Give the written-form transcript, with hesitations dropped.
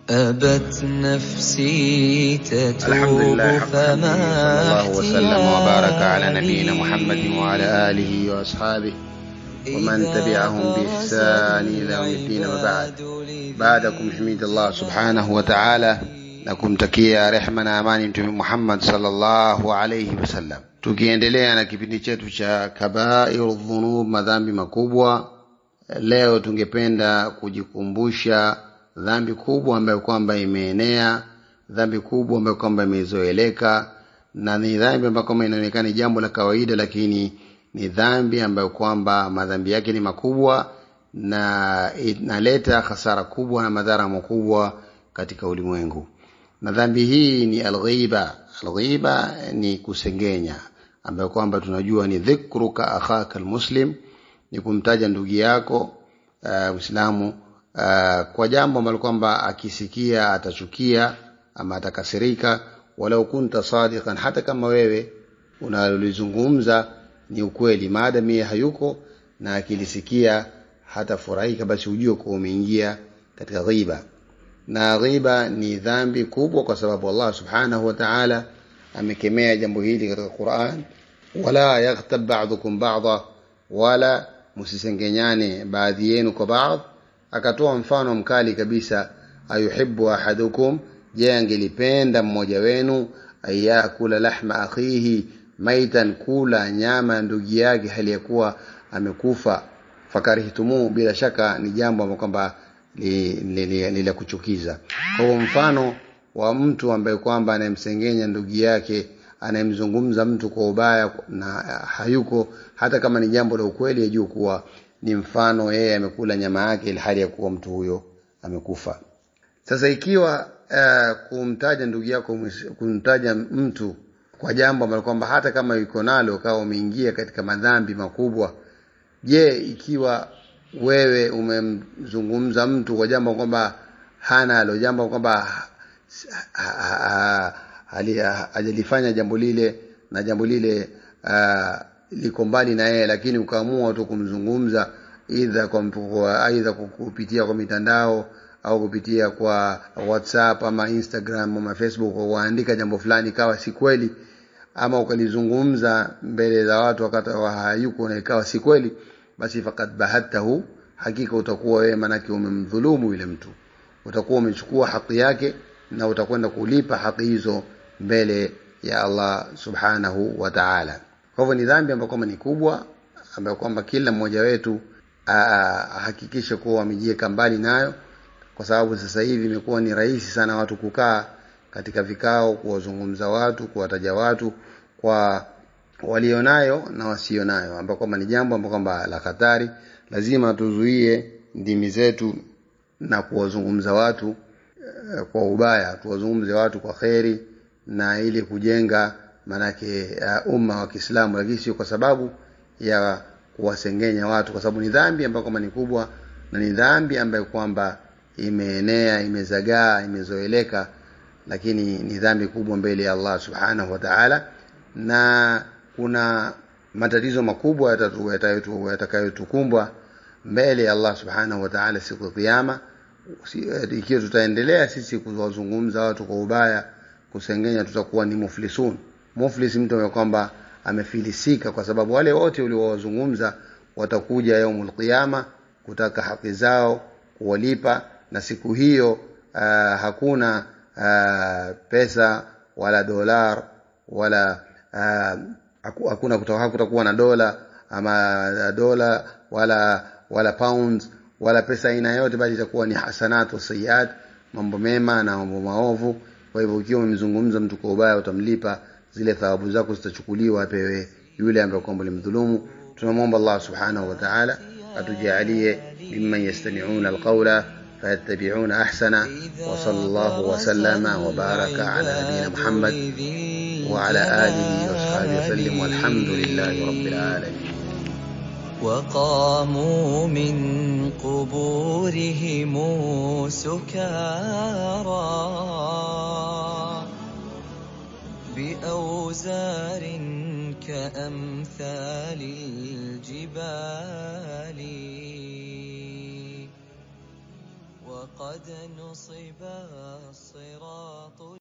أبت نفسي تتوب الحمد لله حق حمده صلى الله وسلم وبارك على نبينا محمد وعلى آله وأصحابه ومن تبعهم بإحسان إلى يوم الدين وبعد. بعدكم حميد الله سبحانه وتعالى لكم تكيا رحمنا amani mtume Muhammad sallallahu alayhi wasallam. Tukiendelea na kipindi chetu cha kabairu dhunub, madhambi makubwa, leo tungependa kujikumbusha dhambi kubwa ambayo kwamba imeenea, dhambi kubwa ambayo kwamba imezoeleka, na ni dhambi ambayo kwamba inaonekana jambo la kawaida, lakini ni dhambi ambayo kwamba madhambi yake ni makubwa na inaleta hasara kubwa na madhara makubwa katika ulimwengu. Na dhambi hii ni al-ghiba. Al-ghiba ni kusengenya, ambayo kwamba tunajua ni dhikruka akhaka al-muslim, ni kumtaja ndugu yako Muislamu kwa jambo ambalo kwamba akisikia atachukia ama atakasirika, walau kunta sadiqan, hata kama wewe unalolizungumza ni ukweli, maadamu yeye hayuko na akilisikia hata furahika, basi ujue kwa umeingia katika ghiba. Na ghiba ni dhambi kubwa kwa sababu Allah subhanahu wa ta'ala amekemea jambo hili katika Qur'an, wala yaghtab ba'dukum ba'dha, wala musisengenyane baadhi yenu kwa baadhi. Akatoa mfano mkali kabisa, ayuhibbu ahadukum, je, angelipenda mmoja wenu ayakula lahma akhihi maitan, kula nyama ndugu yake hali ya kuwa amekufa, fakarihtumu, bila shaka ni jambo ambalo kwamba ni la kuchukiza. Kwa mfano wa mtu ambaye kwamba anayemsengenya ndugu yake, anayemzungumza mtu kwa ubaya na hayuko, hata kama ni jambo la ukweli, ajue kuwa ni mfano yeye amekula nyama yake ile hali ya kuwa mtu huyo amekufa. Sasa ikiwa kumtaja ndugu yako, kumtaja mtu kwa jambo ambalo kwamba hata kama yuko nalo kawa umeingia katika madhambi makubwa, je, ikiwa wewe umemzungumza mtu kwa jambo kwamba hana alo, jambo kwamba hajalifanya jambo lile, na jambo lile liko mbali na yeye, lakini ukaamua tu kumzungumza aidha kupitia kwa mitandao au kupitia kwa WhatsApp ama Instagram ama Facebook, waandika jambo fulani kawa si kweli, ama ukalizungumza mbele za watu wakati hayuko na ikawa si kweli, basi faqad bahatahu, hakika utakuwa wewe manake umemdhulumu yule mtu, utakuwa umechukua haki yake na utakwenda kulipa haki hizo mbele ya Allah subhanahu wa ta'ala. Kwa hivyo ni dhambi ambayo kwamba ni kubwa, ambayo kwamba kila mmoja wetu hakikisha kuwa amejiweka mbali nayo, kwa sababu sasa hivi imekuwa ni rahisi sana watu kukaa katika vikao kuwazungumza watu, kuwataja watu kwa walionayo na wasionayo, ambapo kwamba ni jambo ambalo kwamba la hatari. Lazima tuzuie ndimi zetu na kuwazungumza watu kwa ubaya, tuwazungumze watu kwa khairi na ili kujenga manake umma wa Kiislamu, lakini sio kwa sababu ya kuwasengenya watu, kwa sababu ni dhambi ambayo kwamba ni kubwa na ni dhambi ambayo kwamba imeenea, imezagaa, imezoeleka, lakini ni dhambi kubwa mbele ya Allah subhanahu wa ta'ala, na kuna matatizo makubwa yatakayotukumbwa mbele ya Allah subhanahu wa ta'ala siku ya kiyama ikiwa tutaendelea sisi kuwazungumza watu kwa ubaya, kusengenya. Tutakuwa ni muflisun. Muflis mtu kwamba amefilisika, kwa sababu wale wote waliowazungumza watakuja yaumul qiyama kutaka haki zao kuwalipa, na siku hiyo hakuna pesa wala dolar wala hakutakuwa na dola ama dola wala pounds wala pesa aina yote, bali itakuwa ni hasanatu sayiat, mambo mema na mambo maovu. Kwa hivyo ukiwa umemzungumza mtu kwa ubaya, utamlipa, zile thawabu zako zitachukuliwa apewe yule ambaye kwamba alimdhulumu. Tunamwomba Allah subhanahu wa ta'ala atujalie mimman yastami'una alqawla fayattabi'una ahsana, wa sallallahu wa sallama wa baraka ala nabiyyina Muhammad wa ala alihi wa sahbihi wa sallam, walhamdulillahi rabbil alamin. وقاموا من قبورهم سكارى بأوزار كأمثال الجبال وقد نصب الصراط